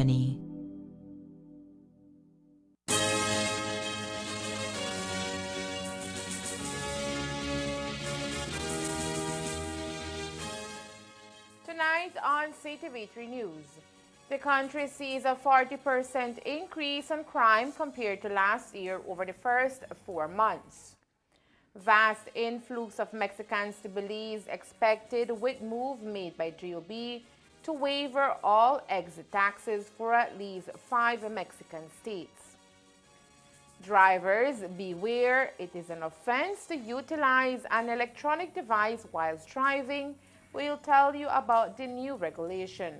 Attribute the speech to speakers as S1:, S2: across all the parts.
S1: company.
S2: Tonight on CTV3 News, the country sees a 40% increase in crime compared to last year over the first 4 months. Vast influx of Mexicans to Belize expected with move made by GOB to waiver all exit taxes for at least 5 Mexican states. Drivers, beware, it is an offense to utilize an electronic device whilst driving. We'll tell you about the new regulation.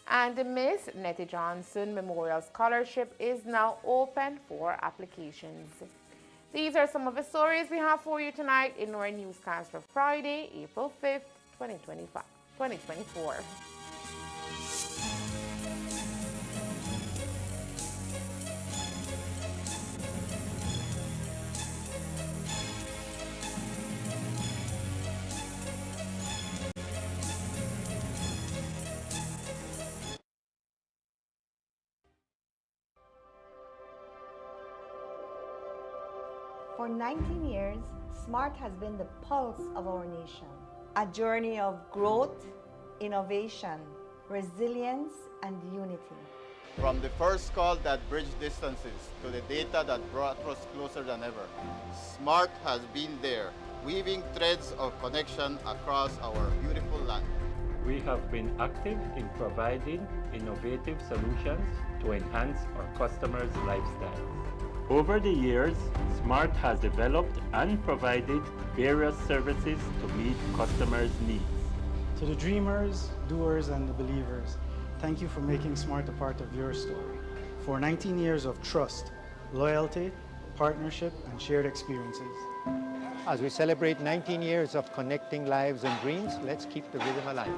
S2: And the Miss Nety Johnson Memorial Scholarship is now open for applications. These are some of the stories we have for you tonight in our newscast for Friday, April 5th, 2024.
S3: For 19 years, SMART has been the pulse of our nation. A journey of growth, innovation, resilience, and unity.
S4: From the first call that bridged distances to the data that brought us closer than ever, SMART has been there, weaving threads of connection across our beautiful land.
S5: We have been active in providing innovative solutions to enhance our customers' lifestyles. Over the years, SMART has developed and provided various services to meet customers' needs.
S6: To the dreamers, doers, and the believers, thank you for making SMART a part of your story. For 19 years of trust, loyalty, partnership, and shared experiences.
S7: As we celebrate 19 years of connecting lives and dreams, let's keep the rhythm alive.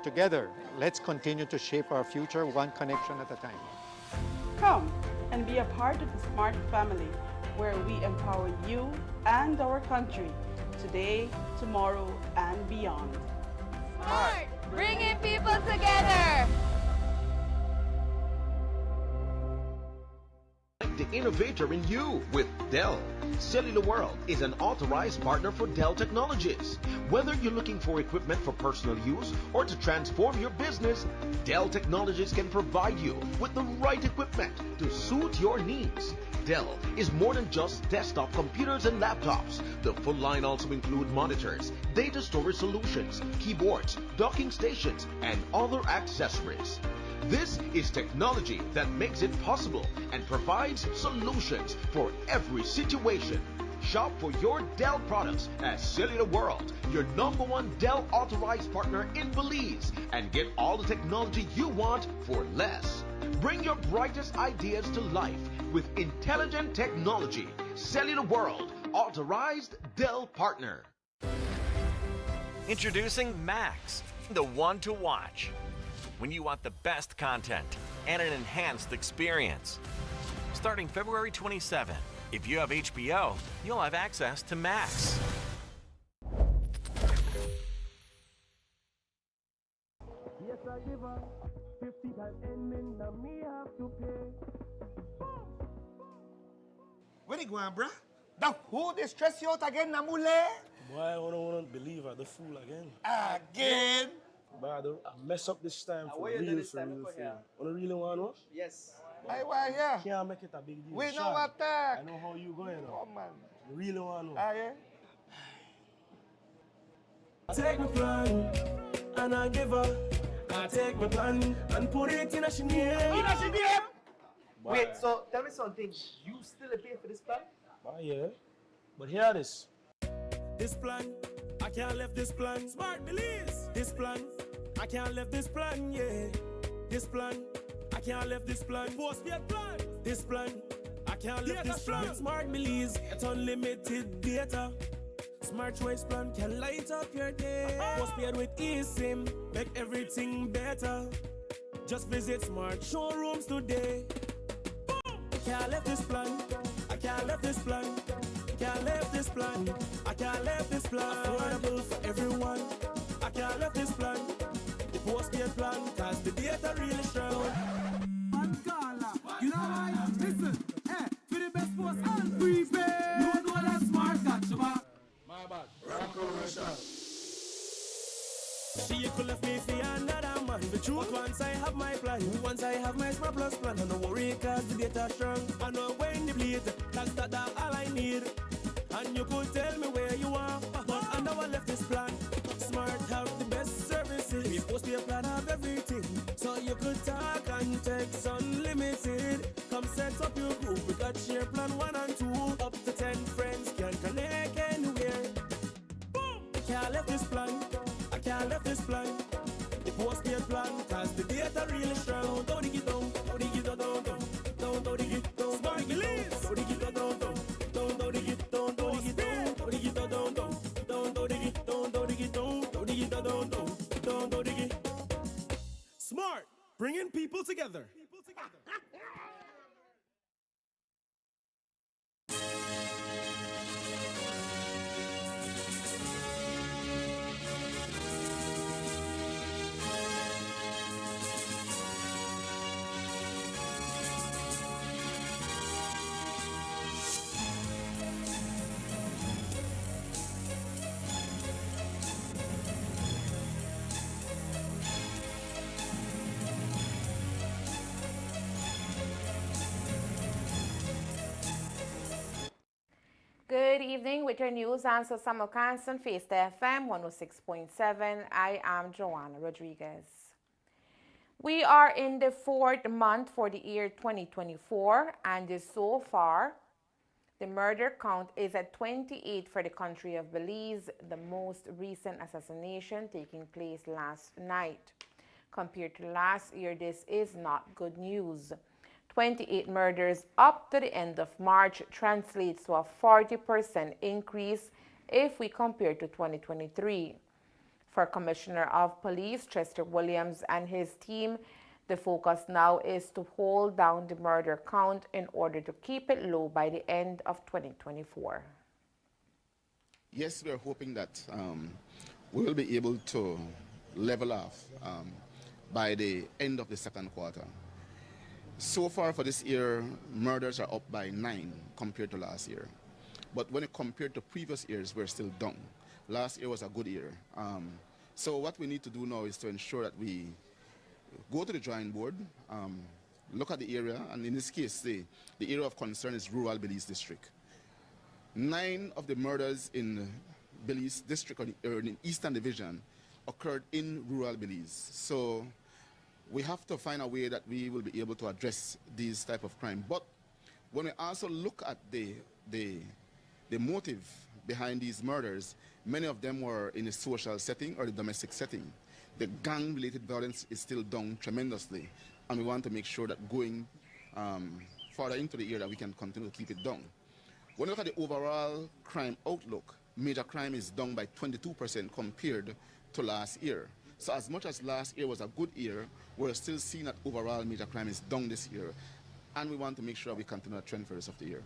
S7: Together, let's continue to shape our future one connection at a time.
S8: Come and be a part of the SMART family, where we empower you and our country today, tomorrow, and beyond.
S9: SMART, bringing people together.
S10: The innovator in you with Dell. Cellular World is an authorized partner for Dell Technologies. Whether you're looking for equipment for personal use or to transform your business, Dell Technologies can provide you with the right equipment to suit your needs. Dell is more than just desktop computers and laptops. The full line also includes monitors, data storage solutions, keyboards, docking stations, and other accessories. This is technology that makes it possible and provides solutions for every situation. Shop for your Dell products at Cellular World, your #1 Dell authorized partner in Belize, and get all the technology you want for less. Bring your brightest ideas to life with intelligent technology. Cellular World, authorized Dell partner.
S11: Introducing Max, the one to watch when you want the best content and an enhanced experience. Starting February 27, if you have HBO, you'll have access to Max.
S12: Yes, I give her 50 times ending, now me have to pay.
S13: Where you going, bruh? The who they stress you out again, Namule?
S12: Boy, I don't believe her, the fool again.
S13: Again?
S12: But I mess up this time for real, for real. You really want to know?
S13: Yes. I want, yeah.
S12: Can't make it a big deal.
S13: We
S12: Sean,
S13: know what that.
S12: I know how you going now.
S13: Oh, man.
S12: You really want to know?
S13: Yeah.
S12: Take my plan, and I give her. I take my plan, and put it in a she name.
S13: In a she name? Wait, so tell me something. You still pay for this plan?
S12: Yeah. But hear this. This plan, I can't left this plan. Smart Belize. This plan, I can't left this plan, yeah. This plan, I can't left this plan. Postpaid plan. This plan, I can't left this plan. With Smart Belize, it's unlimited data. Smart Choice plan can light up your day. Postpaid with eSIM, make everything better. Just visit Smart showrooms today. Boom! I can't left this plan. I can't left this plan. I can't left this plan. I can't left this plan. Affordable for everyone. I can't left this plan. The postpaid plan, cause the data really strong. One caller, you know why? Listen, hey, for the best post and prepaid. You know that smart catch you back. My bad, wrong commercial. She could left me for another man. The truth, once I have my plan, once I have my Smart Plus plan, I no worry cause the data strong. I know when the bleed, that's all I need. And you could tell me where you are, but I know I left this plan. Smart have the best services. We post your plan have everything, so you could talk and text unlimited. Come set up your group. We got share plan 1 and 2. Up to 10 friends can connect anywhere. Boom! I can't left this plan. I can't left this plan. The postpaid plan, cause the data really strong. Don't dig it down, don't dig it down, don't dig it down. Smart Belize. Don't dig it down, don't dig it down, don't dig it down, don't dig it down, don't dig it down, don't dig it down, don't dig it down, don't dig it. Smart, bringing people together.
S2: Good evening with your news on Simulcast Face FM 106.7. I am Joanna Rodriguez. We are in the 4th month for the year 2024, and so far, the murder count is at 28 for the country of Belize, the most recent assassination taking place last night. Compared to last year, this is not good news. 28 murders up to the end of March translates to a 40% increase if we compare to 2023. For Commissioner of Police Chester Williams and his team, the focus now is to hold down the murder count in order to keep it low by the end of 2024.
S1: Yes, we are hoping that we will be able to level off by the end of the second quarter. So far for this year, murders are up by 9 compared to last year. But when it compared to previous years, we're still down. Last year was a good year. So what we need to do now is to ensure that we go to the drawing board, look at the area, and in this case, the area of concern is rural Belize district. 9 of the murders in Belize district, or in Eastern Division, occurred in rural Belize. So we have to find a way that we will be able to address these type of crime. But when we also look at the motive behind these murders, many of them were in a social setting or the domestic setting. The gang-related violence is still down tremendously, and we want to make sure that going further into the year that we can continue to keep it down. When we look at the overall crime outlook, major crime is down by 22% compared to last year. So as much as last year was a good year, we're still seeing that overall major crime is down this year. And we want to make sure we continue that trend for the rest of the year.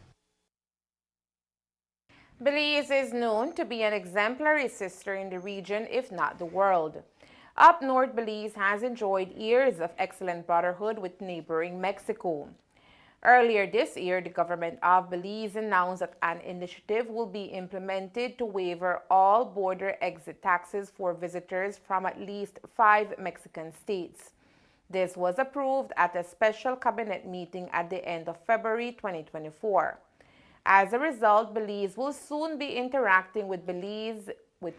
S2: Belize is known to be an exemplary sister in the region, if not the world. Up north, Belize has enjoyed years of excellent brotherhood with neighboring Mexico. Earlier this year, the government of Belize announced that an initiative will be implemented to waiver all border exit taxes for visitors from at least 5 Mexican states. This was approved at a special cabinet meeting at the end of February 2024. As a result, Belize will soon be interacting with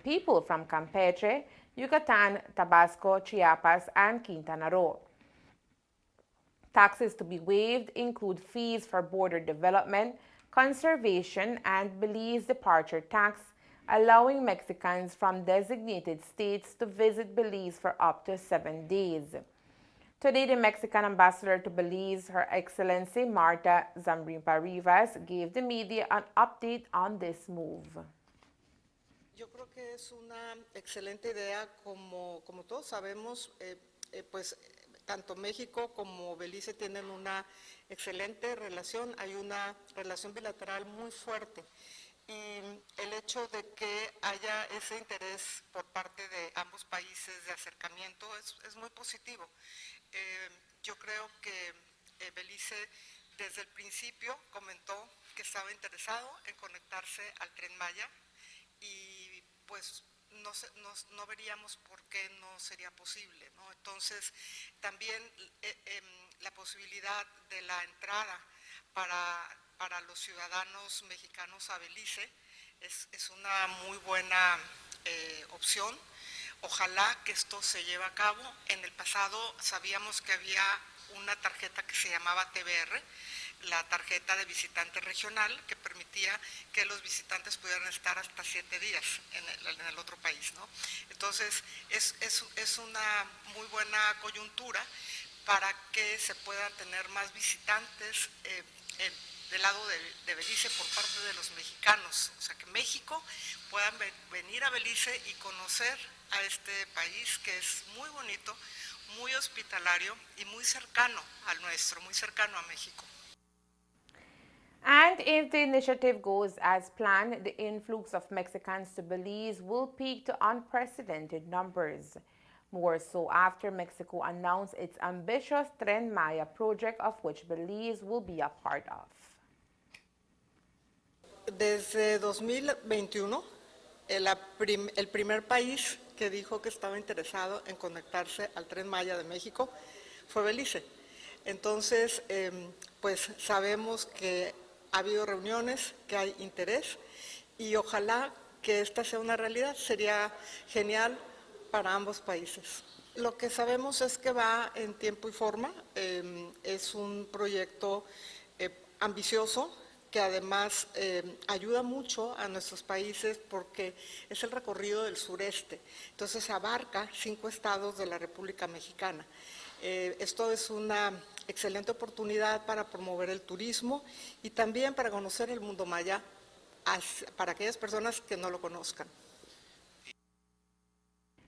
S2: people from Campeche, Yucatan, Tabasco, Chiapas, and Quintana Roo. Taxes to be waived include fees for border development, conservation, and Belize departure tax, allowing Mexicans from designated states to visit Belize for up to 7 days. Today, the Mexican ambassador to Belize, Her Excellency Marta Zambrimpa-Rivas, gave the media an update on this move.
S14: Yo creo que es una excelente idea, como todos sabemos, pues tanto México como Belice tienen una excelente relación, hay una relación bilateral muy fuerte. y el hecho de que haya ese interés por parte de ambos países de acercamiento es muy positivo. Yo creo que Belice desde el principio comentó que estaba interesado en conectarse al Tren Maya y pues no veríamos por qué no sería posible, ¿no? Entonces también la posibilidad de la entrada para los ciudadanos mexicanos a Belice es una muy buena opción. Ojalá que esto se lleve a cabo. En el pasado sabíamos que había una tarjeta que se llamaba TBR, la tarjeta de visitante regional, que permitía que los visitantes pudieran estar hasta 7 días en el otro país, ¿no? Entonces, es una muy buena coyuntura para que se puedan tener más visitantes del lado de Belice por parte de los mexicanos, o sea, que México puedan venir a Belice y conocer a este país que es muy bonito, muy hospitalario y muy cercano al nuestro, muy cercano a México.
S2: And if the initiative goes as planned, the influx of Mexicans to Belize will peak to unprecedented numbers. More so after Mexico announced its ambitious Tren Maya project, of which Belize will be a part of.
S14: Desde 2021, el primer país que dijo que estaba interesado en conectarse al Tren Maya de México fue Belice. Entonces, pues sabemos que ha habido reuniones, que hay interés y ojalá que esta sea una realidad. Sería genial para ambos países. Lo que sabemos es que va en tiempo y forma. Es un proyecto ambicioso, que además ayuda mucho a nuestros países porque es el recorrido del sureste. Entonces abarca 5 estados de la República Mexicana. Esto es una excelente oportunidad para promover el turismo y también para conocer el mundo maya para aquellas personas que no lo conozcan.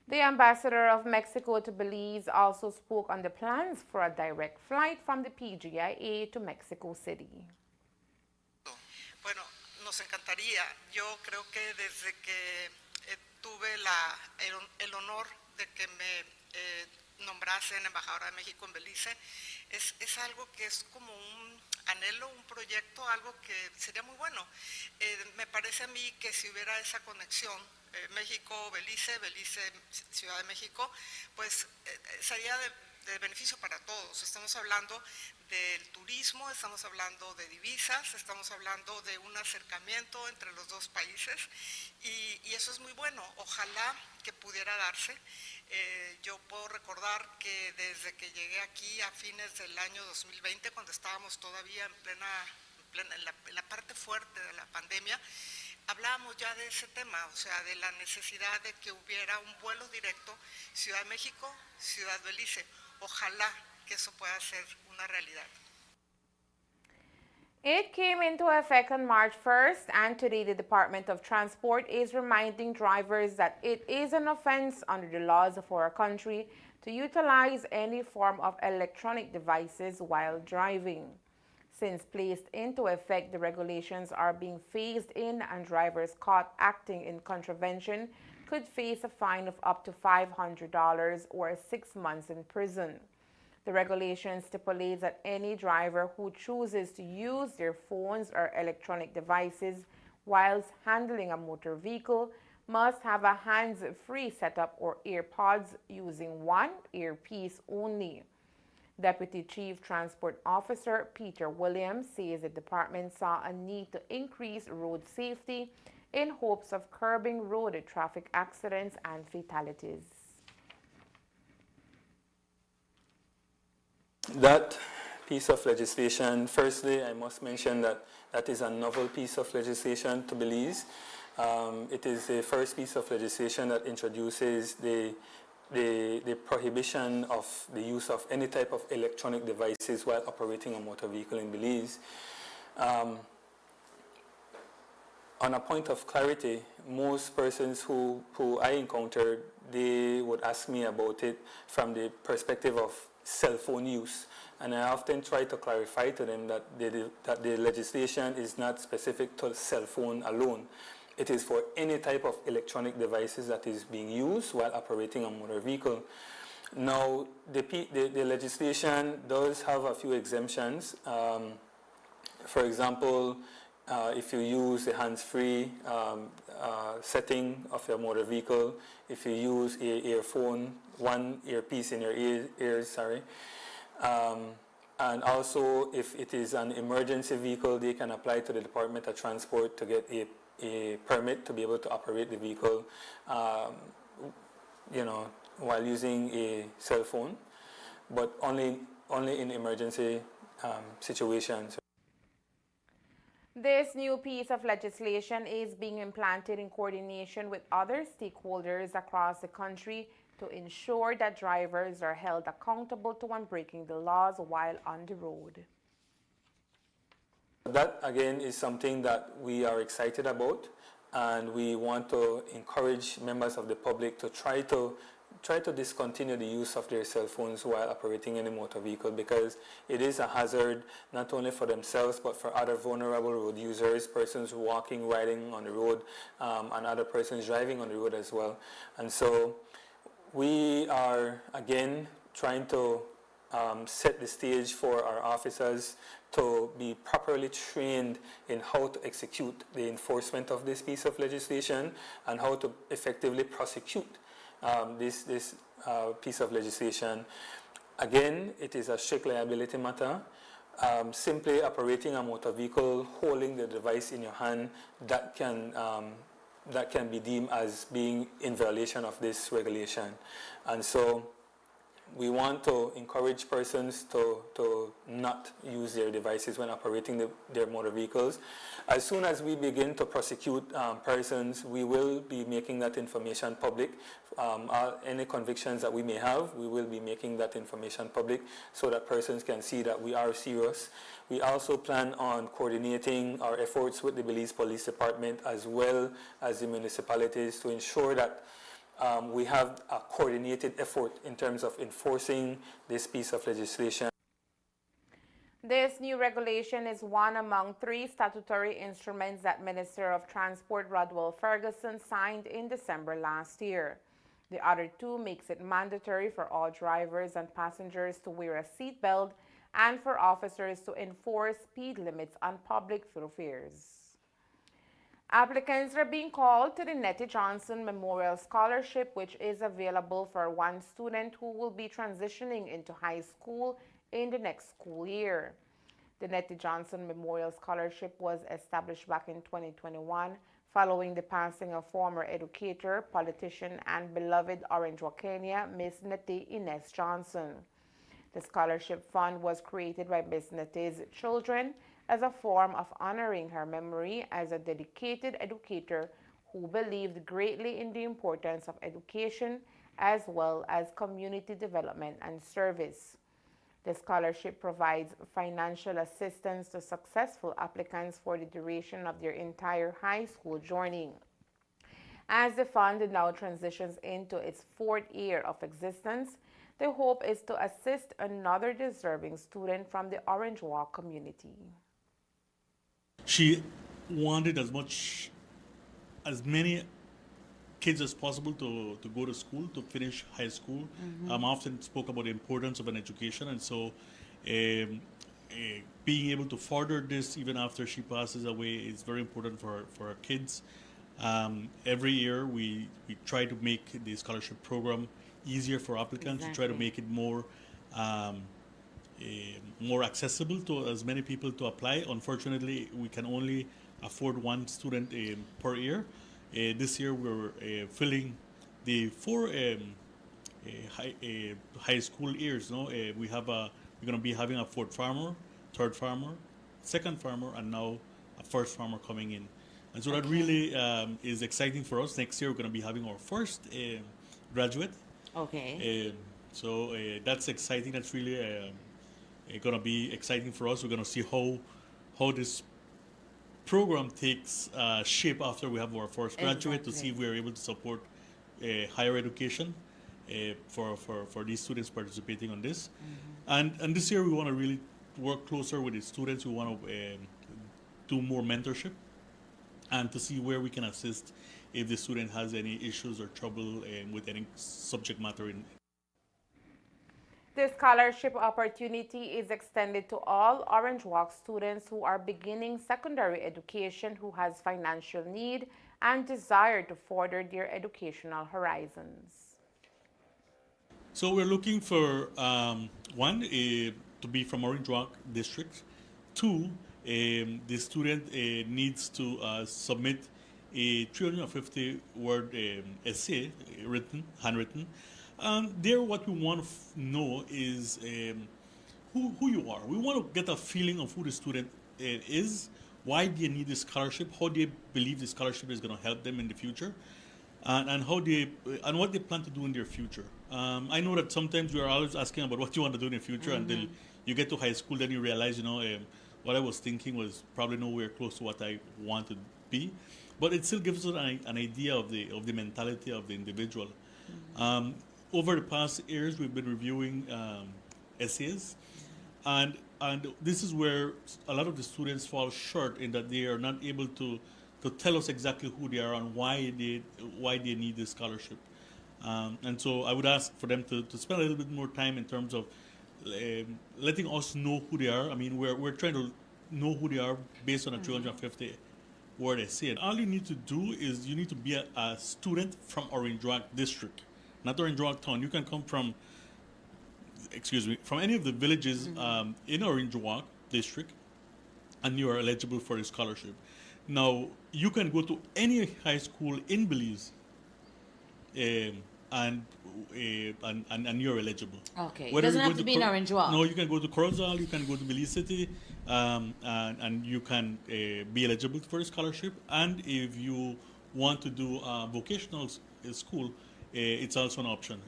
S2: The ambassador of Mexico to Belize also spoke on the plans for a direct flight from the PGIA to Mexico City.
S14: Bueno, nos encantaría. Yo creo que desde que tuve el honor de que me nombrasen embajadora de México en Belice, es algo que es como un anhelo, un proyecto, algo que sería muy bueno. Me parece a mí que si hubiera esa conexión, México-Belice, Belice-Ciudad de México, pues sería de beneficio para todos. Estamos hablando del turismo, estamos hablando de divisas, estamos hablando de un acercamiento entre los dos países y eso es muy bueno. Ojalá que pudiera darse. Yo puedo recordar que desde que llegué aquí a fines del año 2020, cuando estábamos todavía en la parte fuerte de la pandemia, hablábamos ya de ese tema, o sea, de la necesidad de que hubiera un vuelo directo Ciudad de México, Ciudad Belice. Ojalá que eso pueda ser una realidad.
S2: It came into effect on March 1st, and today the Department of Transport is reminding drivers that it is an offense under the laws of our country to utilize any form of electronic devices while driving. Since placed into effect, the regulations are being phased in, and drivers caught acting in contravention could face a fine of up to $500 or 6 months in prison. The regulation stipulates that any driver who chooses to use their phones or electronic devices whilst handling a motor vehicle must have a hands-free setup or AirPods using one earpiece only. Deputy Chief Transport Officer Peter Williams says the department saw a need to increase road safety in hopes of curbing road traffic accidents and fatalities.
S15: That piece of legislation, firstly, I must mention that that is a novel piece of legislation to Belize. It is the first piece of legislation that introduces the prohibition of the use of any type of electronic devices while operating a motor vehicle in Belize. On a point of clarity, most persons who I encountered, they would ask me about it from the perspective of cell phone use, And I often try to clarify to them that the legislation is not specific to cell phone alone. It is for any type of electronic devices that is being used while operating a motor vehicle. Now, the legislation does have a few exemptions. For example, if you use the hands-free setting of your motor vehicle, if you use an earphone, one earpiece in your ears, and also if it is an emergency vehicle, they can apply to the Department of Transport to get a permit to be able to operate the vehicle, while using a cell phone, but only in emergency situations.
S2: This new piece of legislation is being implemented in coordination with other stakeholders across the country to ensure that drivers are held accountable to when breaking the laws while on the road.
S15: That, again, is something that we are excited about, and we want to encourage members of the public to try to discontinue the use of their cell phones while operating any motor vehicle, because it is a hazard not only for themselves but for other vulnerable road users, persons walking, riding on the road, and other persons driving on the road as well. And so we are, again, trying to set the stage for our officers to be properly trained in how to execute the enforcement of this piece of legislation and how to effectively prosecute this piece of legislation. Again, it is a strict liability matter. Simply operating a motor vehicle, holding the device in your hand, that can be deemed as being in violation of this regulation. And so we want to encourage persons to not use their devices when operating their motor vehicles. As soon as we begin to prosecute persons, we will be making that information public. Any convictions that we may have, we will be making that information public so that persons can see that we are serious. We also plan on coordinating our efforts with the Belize Police Department as well as the municipalities to ensure that we have a coordinated effort in terms of enforcing this piece of legislation.
S2: This new regulation is one among 3 statutory instruments that Minister of Transport Rodwell Ferguson signed in December last year. The other 2 makes it mandatory for all drivers and passengers to wear a seatbelt and for officers to enforce speed limits on public thoroughfares. Applicants are being called to the Nety Johnson Memorial Scholarship, which is available for one student who will be transitioning into high school in the next school year. The Nety Johnson Memorial Scholarship was established back in 2021 following the passing of former educator, politician, and beloved Orange Wakenia, Miss Nety Johnson. The scholarship fund was created by Miss Nety's children as a form of honoring her memory as a dedicated educator who believed greatly in the importance of education as well as community development and service. The scholarship provides financial assistance to successful applicants for the duration of their entire high school journey. As the fund now transitions into its 4th year of existence, the hope is to assist another deserving student from the Orange Walk community.
S16: She wanted as many kids as possible to go to school, to finish high school. Often spoke about the importance of an education, and so being able to further this even after she passes away is very important for our kids. Every year we try to make the scholarship program easier for applicants. We try to make it more accessible to as many people to apply. Unfortunately, we can only afford one student per year. This year we're filling the 4 high school years. We're going to be having a 4th farmer, 3rd farmer, 2nd farmer, and now a 1st farmer coming in. And so that really is exciting for us. Next year we're going to be having our 1st graduate.
S17: Okay.
S16: So that's exciting. That's really going to be exciting for us. We're going to see how this program takes shape after we have our first graduate, to see if we're able to support higher education for these students participating on this. And this year we want to really work closer with the students. We want to do more mentorship and to see where we can assist if the student has any issues or trouble with any subject matter.
S2: This scholarship opportunity is extended to all Orange Walk students who are beginning secondary education who has financial need and desire to further their educational horizons.
S16: So we're looking for one, to be from Orange Walk District. Two, the student needs to submit a 350-word essay, handwritten. There, what we want to know is who you are. We want to get a feeling of who the student is, why they need the scholarship, how they believe the scholarship is going to help them in the future, and how they and what they plan to do in their future. I know that sometimes we are always asking about what you want to do in the future until you get to high school, then you realize, what I was thinking was probably nowhere close to what I want to be. But it still gives us an idea of the mentality of the individual. Over the past years, we've been reviewing essays, and this is where a lot of the students fall short in that they are not able to tell us exactly who they are and why they need this scholarship. And so I would ask for them to spend a little bit more time in terms of letting us know who they are. I mean, we're trying to know who they are based on a 350-word essay. And all you need to do is you need to be a student from Orange Walk District, not Orange Walk Town. You can come from any of the villages in Orange Walk District, and you are eligible for a scholarship. Now, you can go to any high school in Belize, and you're eligible.
S9: Okay. It doesn't have to be in Orange Walk.
S16: No, you can go to Corozal, you can go to Belize City, and you can be eligible for a scholarship. And if you want to do a vocational school, it's also an option.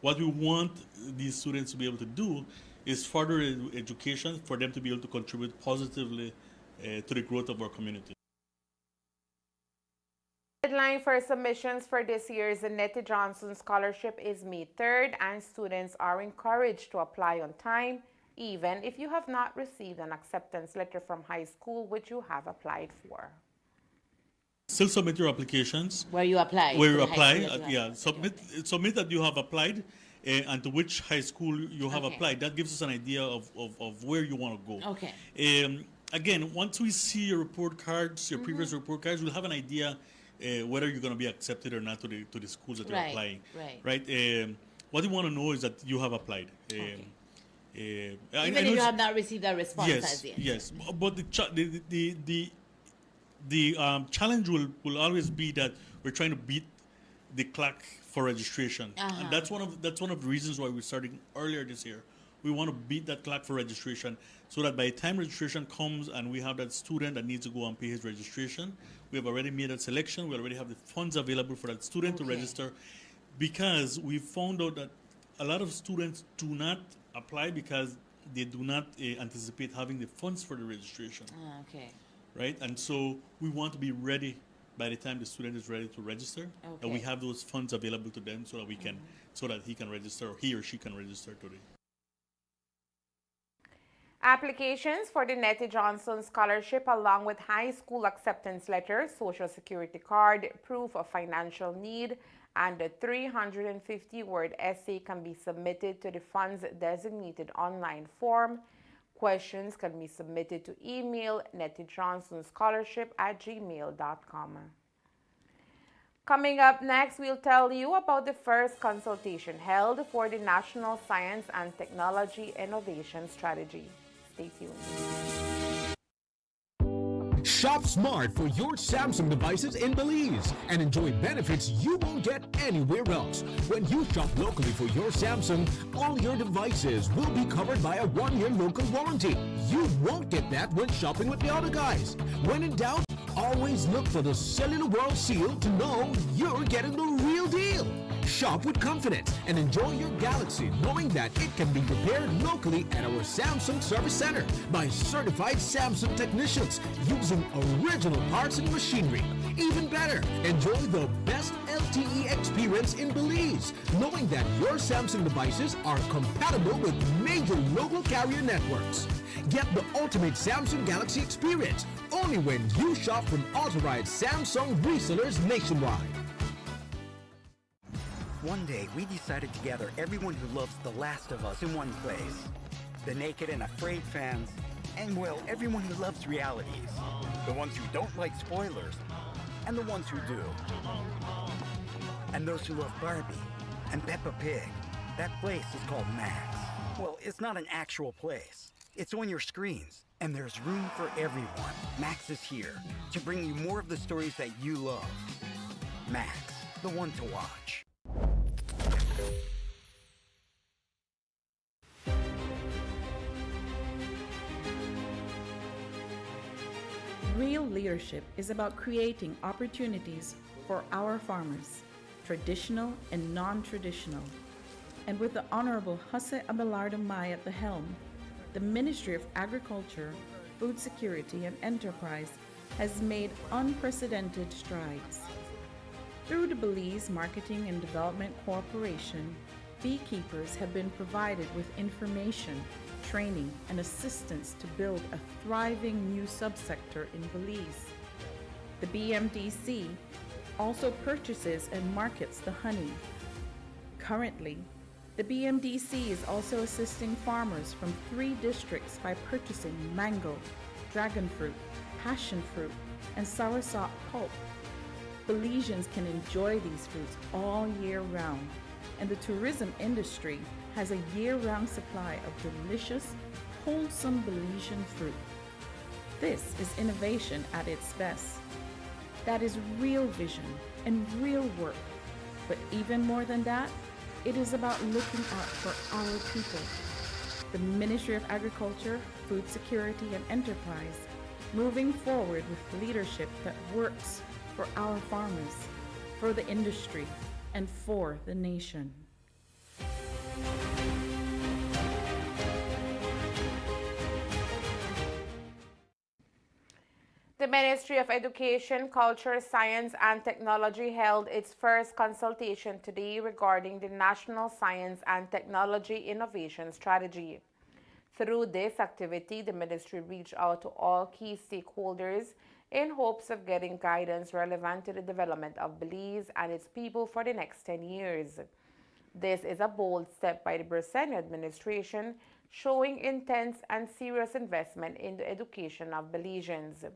S16: What we want these students to be able to do is further education for them to be able to contribute positively to the growth of our community.
S2: The deadline for submissions for this year's Nety Johnson Scholarship is May 3rd, and students are encouraged to apply on time, even if you have not received an acceptance letter from high school which you have applied for.
S16: Still submit your applications.
S9: Where you apply.
S16: Where you apply, submit that you have applied and to which high school you have applied. That gives us an idea of where you want to go.
S9: Okay.
S16: Again, once we see your report cards, your previous report cards, we'll have an idea whether you're going to be accepted or not to the schools that you're applying.
S9: Right.
S16: What we want to know is that you have applied.
S9: Even if you have not received a response as yet.
S16: Yes, but the challenge will always be that we're trying to beat the clock for registration, and that's one of the reasons why we're starting earlier this year. We want to beat that clock for registration so that by the time registration comes and we have that student that needs to go and pay his registration, we have already made that selection. We already have the funds available for that student to register, because we found out that a lot of students do not apply because they do not anticipate having the funds for the registration. Right? And so we want to be ready by the time the student is ready to register, that we have those funds available to them so that we can, so that he can register, or he or she can register today.
S2: Applications for the Nety Johnson Scholarship, along with high school acceptance letter, social security card, proof of financial need, and a 350-word essay can be submitted to the fund's designated online form. Questions can be submitted to email netyjohnsonscholarship@gmail.com. Coming up next, we'll tell you about the first consultation held for the National Science and Technology Innovation Strategy. Stay tuned.
S17: Shop smart for your Samsung devices in Belize and enjoy benefits you won't get anywhere else. When you shop locally for your Samsung, all your devices will be covered by a 1-year local warranty. You won't get that when shopping with the other guys. When in doubt, always look for the Cellular World seal to know you're getting the real deal. Shop with confidence and enjoy your Galaxy knowing that it can be repaired locally at our Samsung Service Center by certified Samsung technicians using original parts and machinery. Even better, enjoy the best LTE LTE experience in Belize, knowing that your Samsung devices are compatible with major local carrier networks. Get the ultimate Samsung Galaxy experience only when you shop from authorized Samsung resellers nationwide.
S18: One day, we decided to gather everyone who loves The Last of Us in one place. The naked and afraid fans, and well, everyone who loves realities. The ones who don't like spoilers, and the ones who do. And those who love Barbie and Peppa Pig. That place is called Max. Well, it's not an actual place. It's on your screens, and there's room for everyone. Max is here to bring you more of the stories that you love. Max, the one to watch.
S19: Real leadership is about creating opportunities for our farmers, traditional and non-traditional. And with the Honorable Jose Abelardo May at the helm, the Ministry of Agriculture, Food Security and Enterprise has made unprecedented strides. Through the Belize Marketing and Development Corporation, beekeepers have been provided with information, training, and assistance to build a thriving new subsector in Belize. The BMDC also purchases and markets the honey. Currently, the BMDC is also assisting farmers from 3 districts by purchasing mango, dragon fruit, passion fruit, and soursop pulp. Belizeans can enjoy these fruits all year round, and the tourism industry has a year-round supply of delicious, wholesome Belizean fruit. This is innovation at its best. That is real vision and real work. But even more than that, it is about looking out for our people. The Ministry of Agriculture, Food Security and Enterprise, moving forward with leadership that works for our farmers, for the industry, and for the nation.
S2: The Ministry of Education, Culture, Science and Technology held its first consultation today regarding the National Science and Technology Innovation Strategy. Through this activity, the ministry reached out to all key stakeholders in hopes of getting guidance relevant to the development of Belize and its people for the next 10 years. This is a bold step by the Brazilian administration, showing intense and serious investment in the education of Belizeans.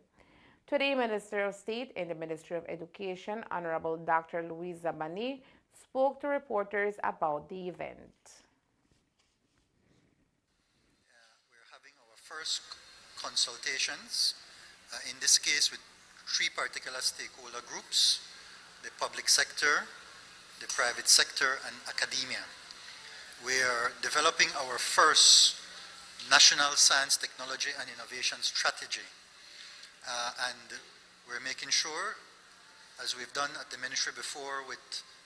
S2: Today, Minister of State in the Ministry of Education, Honorable Dr. Louisa Bani, spoke to reporters about the event.
S20: We're having our first consultations, in this case with 3 particular stakeholder groups: the public sector, the private sector, and academia. We are developing our first National Science, Technology, and Innovation Strategy. And we're making sure, as we've done at the ministry before with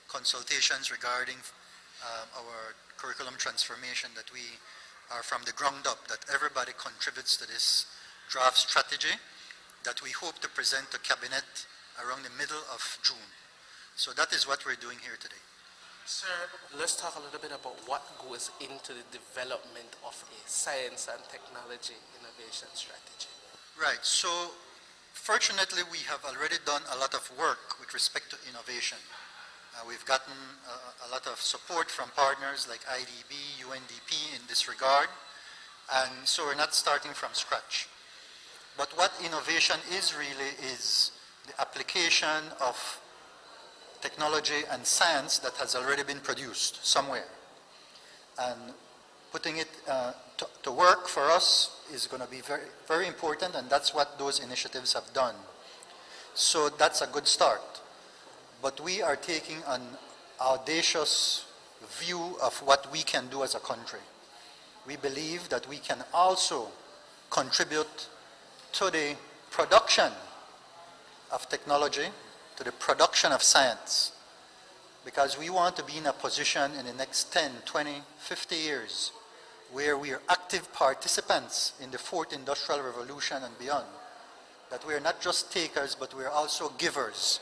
S20: consultations regarding our curriculum transformation, that we are from the ground up, that everybody contributes to this draft strategy that we hope to present to Cabinet around the middle of June. So that is what we're doing here today.
S21: Sir, let's talk a little bit about what goes into the development of a science and technology innovation strategy.
S20: Right, so fortunately we have already done a lot of work with respect to innovation. We've gotten a lot of support from partners like IDB, UNDP in this regard, and so we're not starting from scratch. But what innovation is really is the application of technology and science that has already been produced somewhere. And putting it to work for us is going to be very, very important, and that's what those initiatives have done. So that's a good start. But we are taking an audacious view of what we can do as a country. We believe that we can also contribute to the production of technology, to the production of science, because we want to be in a position in the next 10, 20, 50 years where we are active participants in the 4th Industrial Revolution and beyond, that we are not just takers, but we are also givers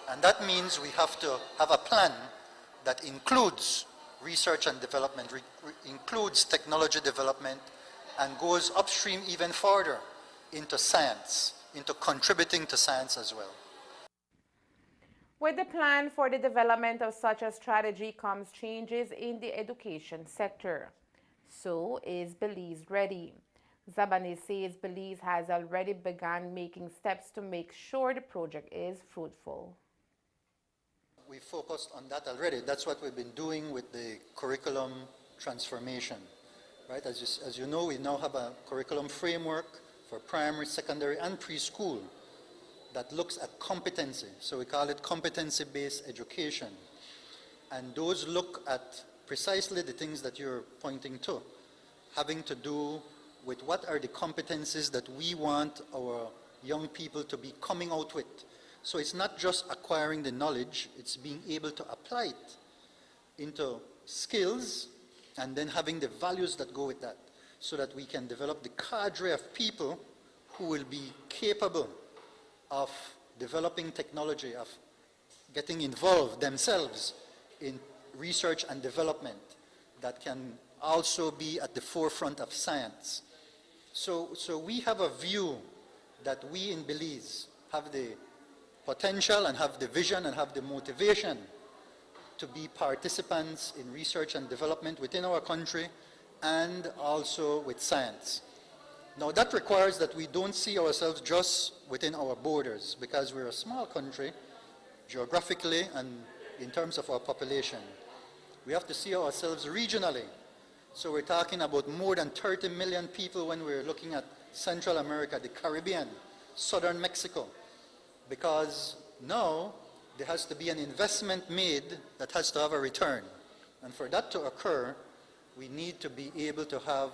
S20: And that means we have to have a plan that includes research and development, includes technology development, and goes upstream even further into science, into contributing to science as well.
S2: With the plan for the development of such a strategy comes changes in the education sector. So is Belize ready? Zabane says Belize has already begun making steps to make sure the project is fruitful.
S20: We focused on that already. That's what we've been doing with the curriculum transformation. Right? As you know, we now have a curriculum framework for primary, secondary, and preschool that looks at competency. So we call it competency-based education. And those look at precisely the things that you're pointing to, having to do with what are the competencies that we want our young people to be coming out with. So it's not just acquiring the knowledge, it's being able to apply it into skills and then having the values that go with that, so that we can develop the cadre of people who will be capable of developing technology, of getting involved themselves in research and development that can also be at the forefront of science. So we have a view that we in Belize have the potential and have the vision and have the motivation to be participants in research and development within our country and also with science. Now that requires that we don't see ourselves just within our borders, because we're a small country geographically and in terms of our population. We have to see ourselves regionally. So we're talking about more than 30 million people when we're looking at Central America, the Caribbean, southern Mexico, because now there has to be an investment made that has to have a return. And for that to occur, we need to be able to have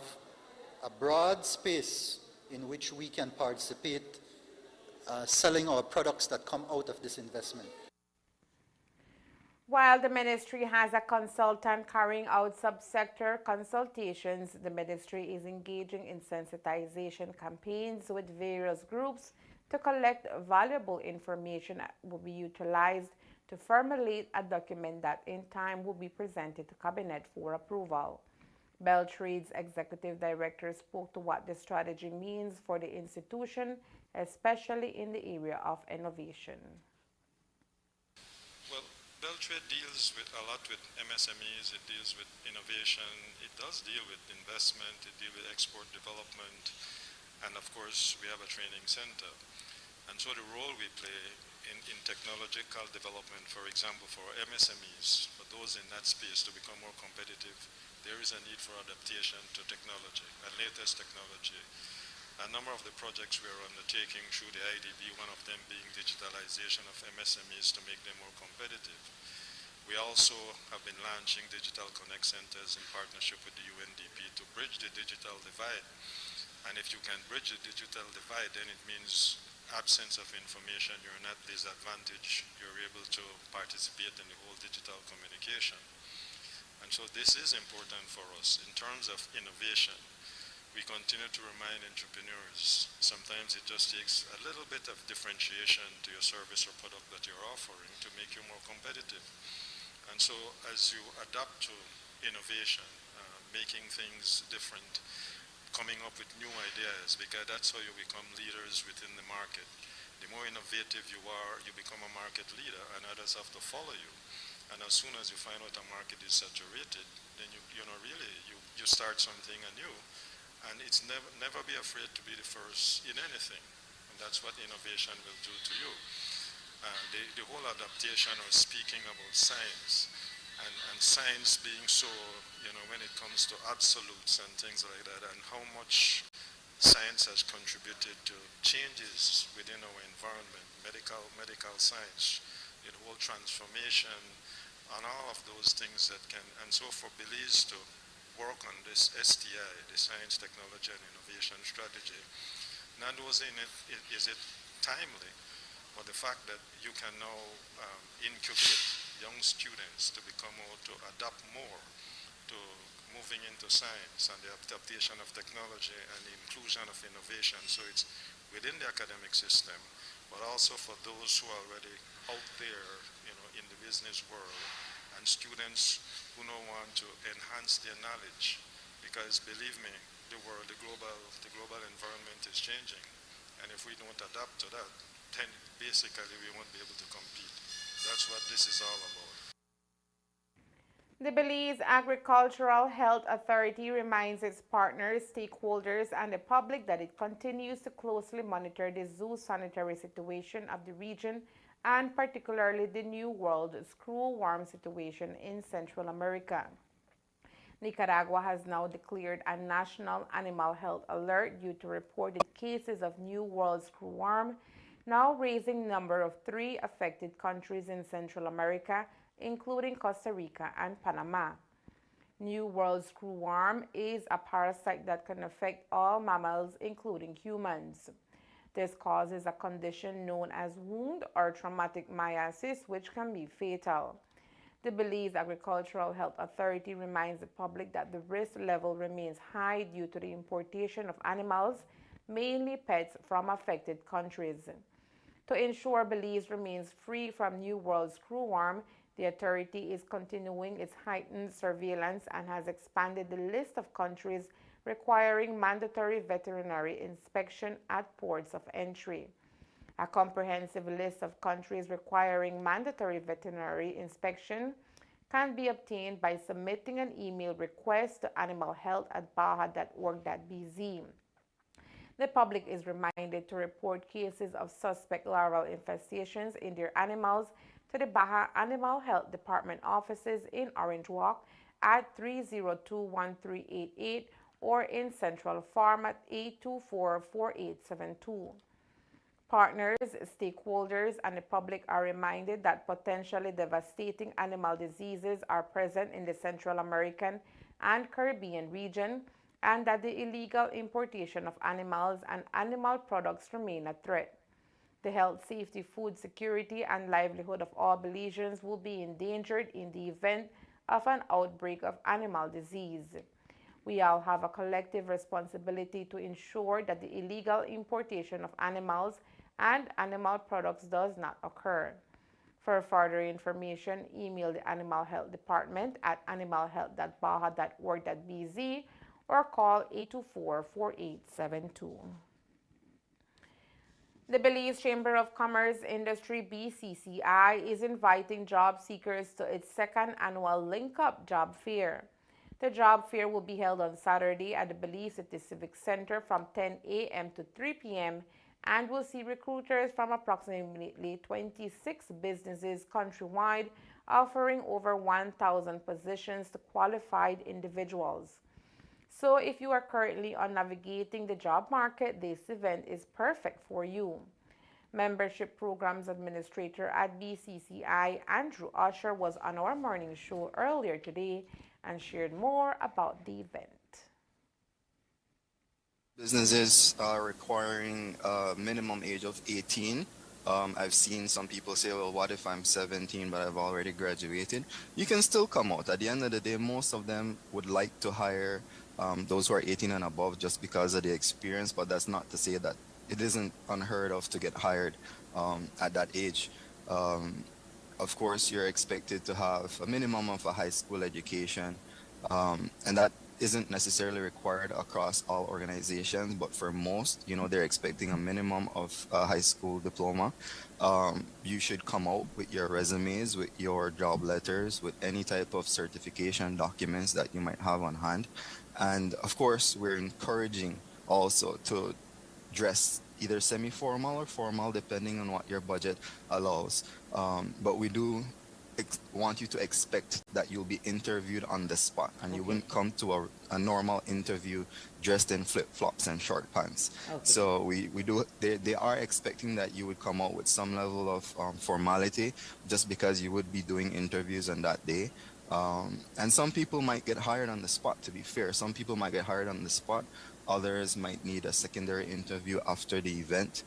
S20: a broad space in which we can participate, selling our products that come out of this investment.
S2: While the ministry has a consultant carrying out subsector consultations, the ministry is engaging in sensitization campaigns with various groups to collect valuable information that will be utilized to formulate a document that in time will be presented to Cabinet for approval. Beltrade's executive director spoke to what the strategy means for the institution, especially in the area of innovation.
S3: Well, Beltrade deals with a lot with MSMEs, it deals with innovation, it does deal with investment, it deals with export development, and of course we have a training center. And so the role we play in technological development, for example, for MSMEs, for those in that space to become more competitive, there is a need for adaptation to technology, and latest technology. A number of the projects we are undertaking through the IDB, one of them being digitalization of MSMEs to make them more competitive. We also have been launching digital connect centers in partnership with the UNDP to bridge the digital divide. And if you can bridge the digital divide, then it means absence of information, you're not disadvantaged, you're able to participate in the whole digital communication. And so this is important for us. In terms of innovation, we continue to remind entrepreneurs, sometimes it just takes a little bit of differentiation to your service or product that you're offering to make you more competitive. And so as you adapt to innovation, making things different, coming up with new ideas, because that's how you become leaders within the market. The more innovative you are, you become a market leader and others have to follow you. And as soon as you find out a market is saturated, then you start something anew. And it's never be afraid to be the first in anything. And that's what innovation will do to you. The whole adaptation or speaking about science, and science being so, when it comes to absolutes and things like that, and how much science has contributed to changes within our environment, medical science, the whole transformation, and all of those things that can, and so for Belize to work on this STI, the Science, Technology and Innovation Strategy, not only is it timely, but the fact that you can now incubate young students to become more, to adapt more to moving into science and the adaptation of technology and the inclusion of innovation. So it's within the academic system, but also for those who are already out there, in the business world, and students who now want to enhance their knowledge. Because believe me, the global environment is changing, and if we don't adapt to that, then basically we won't be able to compete. That's what this is all about.
S2: The Belize Agricultural Health Authority reminds its partners, stakeholders, and the public that it continues to closely monitor the zoosanitary situation of the region and particularly the New World screwworm situation in Central America. Nicaragua has now declared a national animal health alert due to reported cases of New World screwworm, now raising the number of 3 affected countries in Central America, including Costa Rica and Panama. New World screwworm is a parasite that can affect all mammals, including humans. This causes a condition known as wound or traumatic myiasis, which can be fatal. The Belize Agricultural Health Authority reminds the public that the risk level remains high due to the importation of animals, mainly pets, from affected countries. To ensure Belize remains free from New World screwworm, the authority is continuing its heightened surveillance and has expanded the list of countries requiring mandatory veterinary inspection at ports of entry. A comprehensive list of countries requiring mandatory veterinary inspection can be obtained by submitting an email request to animalhealth@baja.org.bz. The public is reminded to report cases of suspect larval infestations in their animals to the Baja Animal Health Department offices in Orange Walk at 302-1388 or in Central Farm at 824-4872. Partners, stakeholders, and the public are reminded that potentially devastating animal diseases are present in the Central American and Caribbean region, and that the illegal importation of animals and animal products remain a threat. The health, safety, food security, and livelihood of all Belizeans will be endangered in the event of an outbreak of animal disease. We all have a collective responsibility to ensure that the illegal importation of animals and animal products does not occur. For further information, email the Animal Health Department at animalhealth.baja.org.bz or call 824-4872. The Belize Chamber of Commerce Industry BCCI is inviting job seekers to its second annual Link Up Job Fair. The job fair will be held on Saturday at the Belize City Civic Center from 10 a.m. to 3 p.m. and will see recruiters from approximately 26 businesses countrywide offering over 1,000 positions to qualified individuals. So if you are currently on navigating the job market, this event is perfect for you. Membership Programs Administrator at BCCI, Andrew Usher, was on our morning show earlier today and shared more about the event.
S4: Businesses are requiring a minimum age of 18. I've seen some people say, well, what if I'm 17 but I've already graduated? You can still come out. At the end of the day, most of them would like to hire those who are 18 and above just because of the experience, but that's not to say that it isn't unheard of to get hired at that age. Of course, you're expected to have a minimum of a high school education, and that isn't necessarily required across all organizations, but for most, they're expecting a minimum of a high school diploma. You should come out with your resumes, with your job letters, with any type of certification documents that you might have on hand. And of course, we're encouraging also to dress either semi-formal or formal, depending on what your budget allows. But we do want you to expect that you'll be interviewed on the spot, and you wouldn't come to a normal interview dressed in flip-flops and short pants. So they are expecting that you would come out with some level of formality, just because you would be doing interviews on that day. And some people might get hired on the spot, to be fair. Some people might get hired on the spot. Others might need a secondary interview after the event.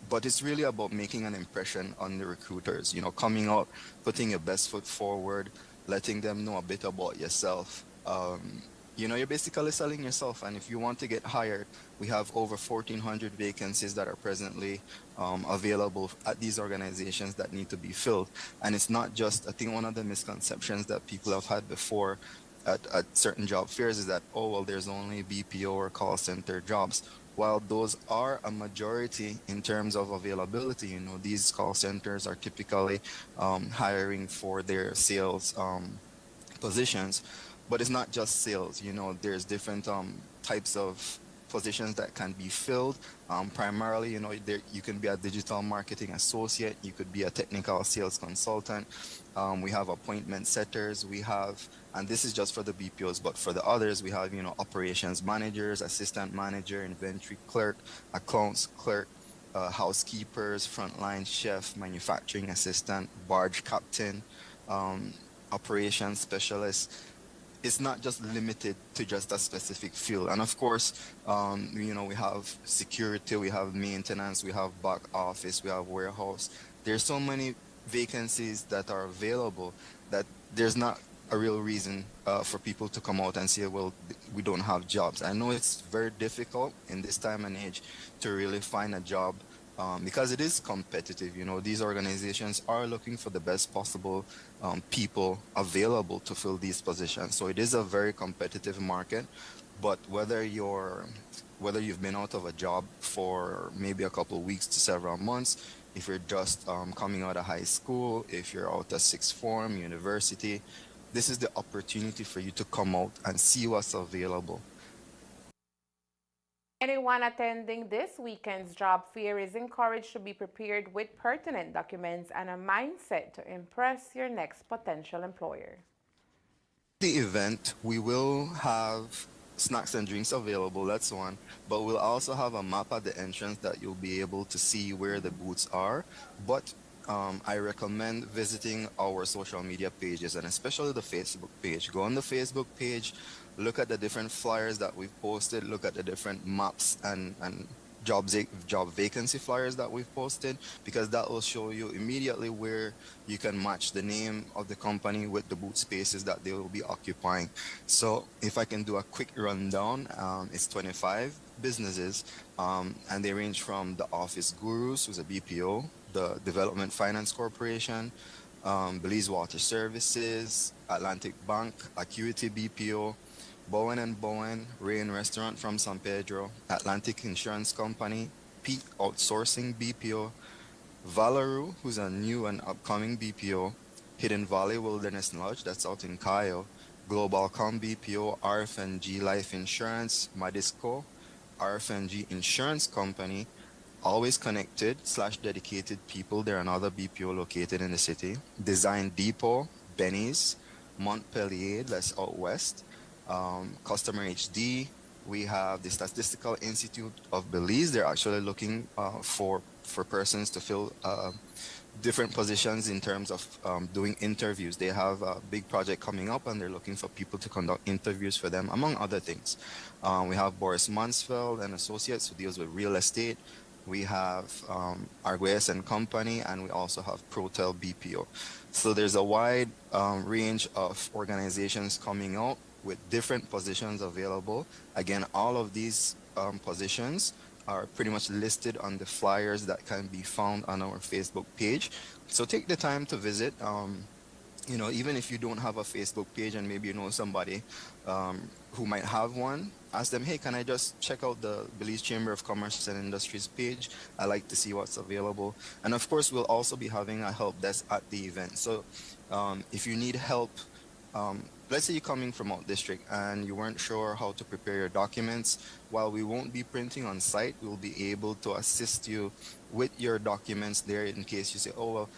S4: But it's really about making an impression on the recruiters, coming out, putting your best foot forward, letting them know a bit about yourself. you're basically selling yourself. And if you want to get hired, we have over 1,400 vacancies that are presently available at these organizations that need to be filled. And it's not just, I think one of the misconceptions that people have had before at certain job fairs is that, oh, well, there's only BPO or call center jobs. While those are a majority in terms of availability, these call centers are typically hiring for their sales positions, but it's not just sales. There's different types of positions that can be filled. Primarily, you can be a digital marketing associate, you could be a technical sales consultant. We have appointment setters, and this is just for the BPOs, but for the others, we have, operations managers, assistant manager, inventory clerk, accounts clerk, housekeepers, frontline chef, manufacturing assistant, barge captain, operations specialist. It's not just limited to just a specific field. And of course, we have security, we have maintenance, we have back office, we have warehouse. There's so many vacancies that are available that there's not a real reason for people to come out and say, well, we don't have jobs. I know it's very difficult in this time and age to really find a job because it is competitive. These organizations are looking for the best possible people available to fill these positions. So it is a very competitive market. But whether you've been out of a job for maybe a couple of weeks to several months, if you're just coming out of high school, if you're out of sixth form, university, this is the opportunity for you to come out and see what's available.
S2: Anyone attending this weekend's job fair is encouraged to be prepared with pertinent documents and a mindset to impress your next potential employer.
S4: The event, we will have snacks and drinks available, that's one, but we'll also have a map at the entrance that you'll be able to see where the booths are. But I recommend visiting our social media pages, and especially the Facebook page. Go on the Facebook page, look at the different flyers that we've posted, look at the different maps and job vacancy flyers that we've posted, because that will show you immediately where you can match the name of the company with the booth spaces that they will be occupying. So if I can do a quick rundown, it's 25 businesses, and they range from the Office Gurus, who's a BPO, the Development Finance Corporation, Belize Water Services, Atlantic Bank, Acuity BPO, Bowen & Bowen, Rain Restaurant from San Pedro, Atlantic Insurance Company, Peak Outsourcing BPO, Valeru, who's a new and upcoming BPO, Hidden Valley Wilderness Lodge, that's out in Cayo, Globalcom BPO, RFNG Life Insurance, Madisco, RFNG Insurance Company, Always Connected / Dedicated People, they're another BPO located in the city, Design Depot, Benny's, Montpellier, that's out west, Customer HD. We have the Statistical Institute of Belize. They're actually looking for persons to fill different positions in terms of doing interviews. They have a big project coming up and they're looking for people to conduct interviews for them, among other things. We have Boris Mansfeld and Associates, who deals with real estate. We have Arguelles and Company, and we also have Protel BPO. So there's a wide range of organizations coming out with different positions available. Again, all of these positions are pretty much listed on the flyers that can be found on our Facebook page. So take the time to visit. Even if you don't have a Facebook page and maybe you know somebody who might have one, ask them, hey, can I just check out the Belize Chamber of Commerce and Industries page? I like to see what's available. And of course, we'll also be having a help desk at the event. So if you need help, let's say you're coming from out district and you weren't sure how to prepare your documents, while we won't be printing on site, we'll be able to assist you with your documents there in case you say, oh, well,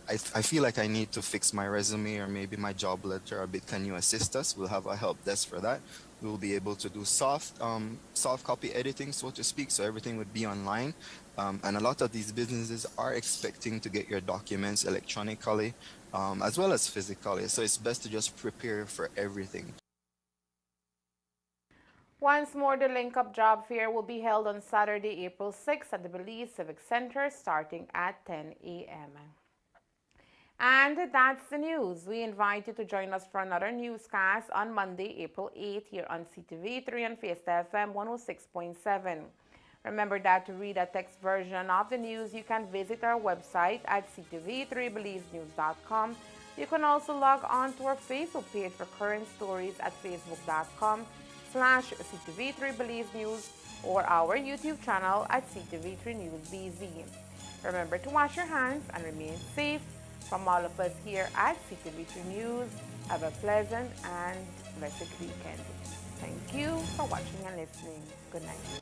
S4: I feel like I need to fix my resume or maybe my job letter a bit. Can you assist us? We'll have a help desk for that. We'll be able to do soft copy editing, so to speak, so everything would be online. And a lot of these businesses are expecting to get your documents electronically as well as physically. So it's best to just prepare for everything.
S2: Once more, the Link Up Job Fair will be held on Saturday, April 6th at the Belize Civic Center starting at 10 a.m. And that's the news. We invite you to join us for another newscast on Monday, April 8th here on CTV3 and Fiesta FM 106.7. Remember that to read a text version of the news, you can visit our website at ctv3belizenews.com. You can also log on to our Facebook page for current stories at facebook.com/CTV3BelizeNews or our YouTube channel at CTV3 News BZ. Remember to wash your hands and remain safe. From all of us here at CTV3 News, have a pleasant and blessed weekend. Thank you for watching and listening. Good night.